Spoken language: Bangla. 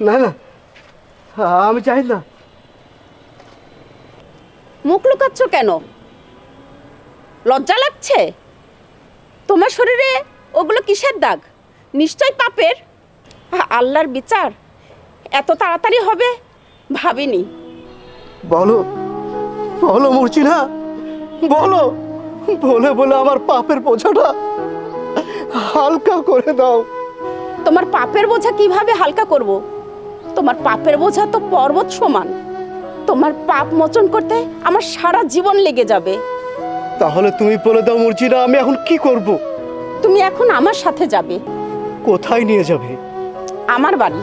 না না, আমি চাই না। মুখ লুকাচ্ছ কেন? লজ্জা লাগছে? তোমার শরীরে ওগুলো কিসের দাগ? নিশ্চয় পাপের। আল্লাহর বিচার এত তাড়াতাড়ি হবে ভাবিনি। বলো বলো মর্জিনা, বলো, বলে বলে আমার পাপের বোঝাটা হালকা করে দাও। তোমার পাপের বোঝা কিভাবে হালকা করব? তোমার পাপের বোঝা তো পর্বত সমান। তোমার পাপ মোচন করতে আমার সারা জীবন লেগে যাবে। তাহলে তুমি বলে দাও মর্জিনা, আমি এখন কি করব? তুমি এখন আমার সাথে যাবে। কোথায় নিয়ে যাবে? আমার বাড়ি।